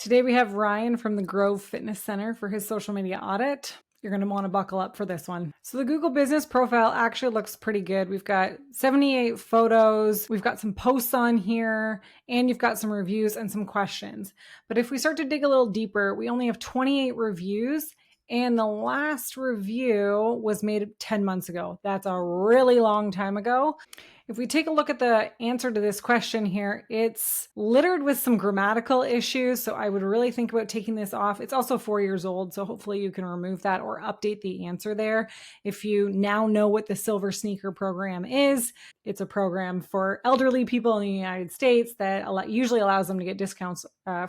Today we have Ryan from the Grove Fitness Center for his social media audit. You're going to want to buckle up for this one. So the Google business profile actually looks pretty good. We've got 78 photos. We've got some posts on here, and you've got some reviews and some questions. But if we start to dig a little deeper, we only have 28 reviews. And the last review was made 10 months ago. That's a really long time ago. If we take a look at the answer to this question here, it's littered with some grammatical issues. So I would really think about taking this off. It's also 4 years old. So hopefully you can remove that or update the answer there. If you now know what the Silver Sneaker program is, it's a program for elderly people in the United States that usually allows them to get discounts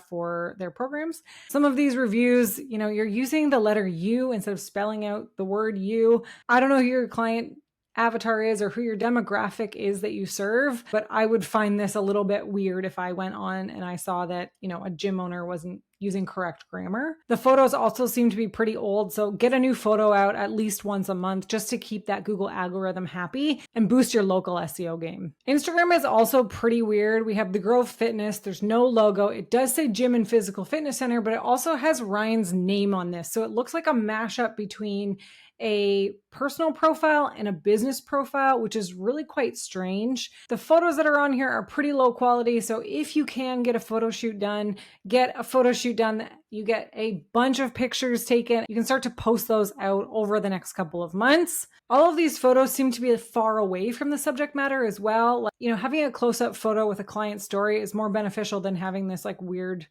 for their programs. Some of these reviews, you're using the letter U instead of spelling out the word you. I don't know who your client avatar is or who your demographic is that you serve, but I would find this a little bit weird if I went on and I saw that, a gym owner wasn't using correct grammar. The photos also seem to be pretty old, so get a new photo out at least once a month just to keep that Google algorithm happy and boost your local SEO game. Instagram is also pretty weird. We have the Grove Fitness. There's no logo. It does say Gym and Physical Fitness Center, but it also has Ryan's name on this. So it looks like a mashup between a personal profile and a business profile, which is really quite strange. The photos that are on here are pretty low quality. So if you can get a photo shoot done, get a photo shoot done. You get a bunch of pictures taken. You can start to post those out over the next couple of months. All of these photos seem to be far away from the subject matter as well. Having a close-up photo with a client story is more beneficial than having this weird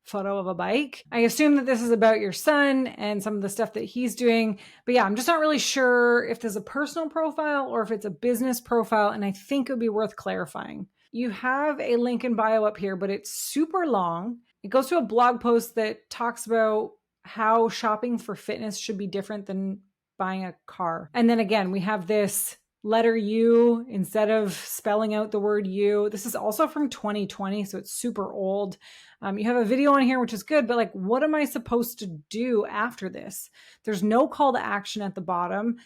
photo of a bike. I assume that this is about your son and some of the stuff that he's doing. But yeah, I'm just not really sure if there's a personal profile or if it's a business profile. And I think it would be worth clarifying. You have a link in bio up here, but it's super long. It goes to a blog post that talks about how shopping for fitness should be different than buying a car. And then again, we have this letter U instead of spelling out the word you. This is also from 2020, so it's super old. You have a video on here, which is good, but what am I supposed to do after this? There's no call to action at the bottom.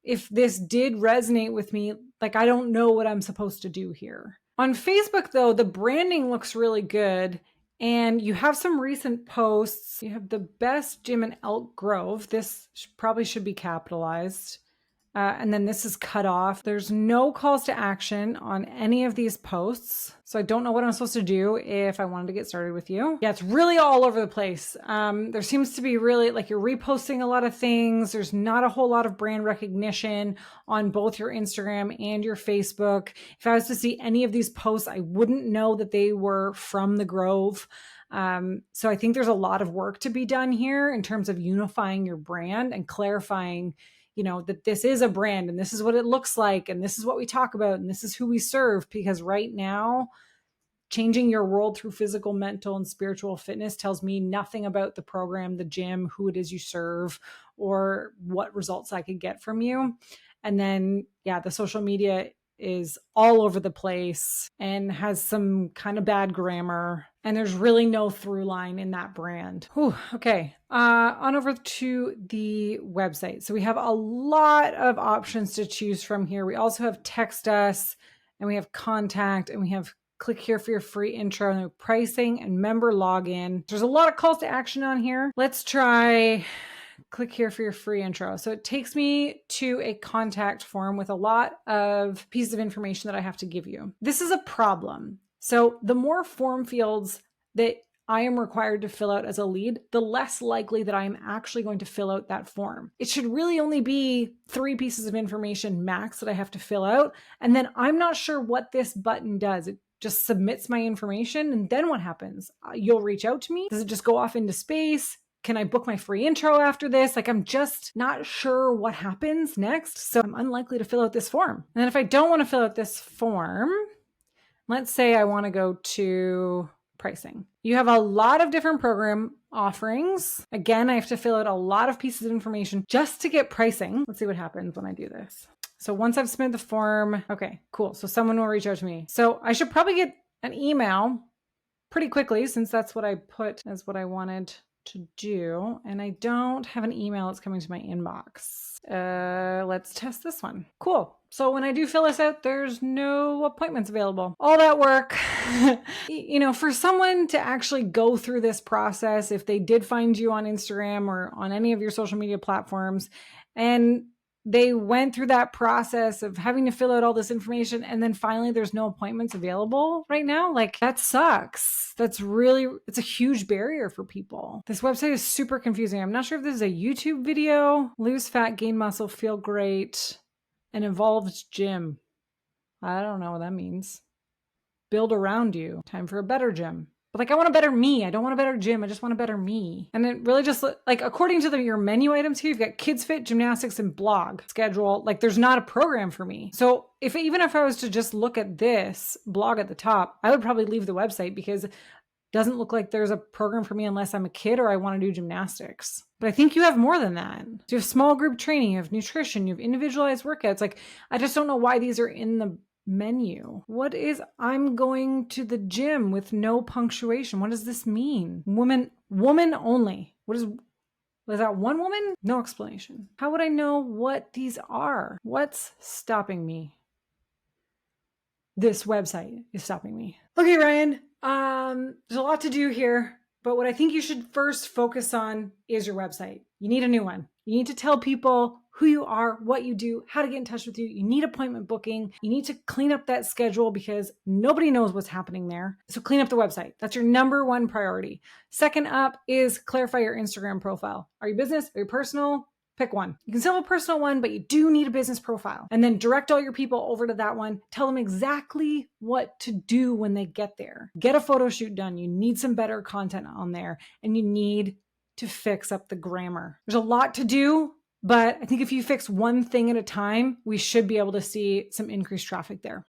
If this did resonate with me, I don't know what I'm supposed to do here. On Facebook, though, the branding looks really good. And you have some recent posts. You have the best gym in Elk Grove. This probably should be capitalized. And then this is cut off. There's no calls to action on any of these posts. So I don't know what I'm supposed to do if I wanted to get started with you. Yeah, it's really all over the place. There seems to be really you're reposting a lot of things. There's not a whole lot of brand recognition on both your Instagram and your Facebook. If I was to see any of these posts, I wouldn't know that they were from the Grove. So I think there's a lot of work to be done here in terms of unifying your brand and clarifying that this is a brand and this is what it looks like and this is what we talk about and this is who we serve. Because right now, changing your world through physical, mental, and spiritual fitness tells me nothing about the program, the gym, who it is you serve, or what results I could get from you. And then, the social media is all over the place and has some kind of bad grammar. And there's really no through line in that brand. Whew, okay. On over to the website. So we have a lot of options to choose from here. We also have text us, and we have contact, and we have click here for your free intro, and pricing and member login. There's a lot of calls to action on here. Let's try click here for your free intro. So it takes me to a contact form with a lot of pieces of information that I have to give you. This is a problem. So the more form fields that I am required to fill out as a lead, the less likely that I am actually going to fill out that form. It should really only be 3 pieces of information max that I have to fill out. And then I'm not sure what this button does. It just submits my information. And then what happens? You'll reach out to me. Does it just go off into space? Can I book my free intro after this? I'm just not sure what happens next. So I'm unlikely to fill out this form. And then if I don't want to fill out this form, let's say I want to go to pricing. You have a lot of different program offerings. Again, I have to fill out a lot of pieces of information just to get pricing. Let's see what happens when I do this. So once I've submitted the form, okay, cool. So someone will reach out to me. So I should probably get an email pretty quickly since that's what I put as what I wanted to do, and I don't have an email that's coming to my inbox. Let's test this one. Cool. So when I do fill this out, there's no appointments available. All that work, for someone to actually go through this process, if they did find you on Instagram or on any of your social media platforms, and they went through that process of having to fill out all this information, and then finally there's no appointments available right now. Like, that sucks. It's a huge barrier for people. This website is super confusing. I'm not sure if this is a YouTube video. Lose fat, gain muscle, feel great, an evolved gym. I don't know what that means. Build around you. Time for a better gym. But I want a better me. I don't want a better gym. I just want a better me. And it really just, according to your menu items here, you've got kids fit, gymnastics, and blog schedule. There's not a program for me. So even if I was to just look at this blog at the top, I would probably leave the website because it doesn't look like there's a program for me unless I'm a kid or I want to do gymnastics. But I think you have more than that. So you have small group training, you have nutrition, you have individualized workouts. I just don't know why these are in the menu. What is I'm going to the gym with no punctuation? What does this mean? Woman only. Was that one woman? No explanation. How would I know what these are? What's stopping me? This website is stopping me. Okay, Ryan, there's a lot to do here, but what I think you should first focus on is your website. You need a new one. You need to tell people who you are, what you do, how to get in touch with you. You need appointment booking. You need to clean up that schedule because nobody knows what's happening there. So clean up the website. That's your number one priority. Second up is clarify your Instagram profile. Are you business? Are you personal? Pick one. You can still have a personal one, but you do need a business profile. And then direct all your people over to that one. Tell them exactly what to do when they get there. Get a photo shoot done. You need some better content on there, and you need to fix up the grammar. There's a lot to do, but I think if you fix one thing at a time, we should be able to see some increased traffic there.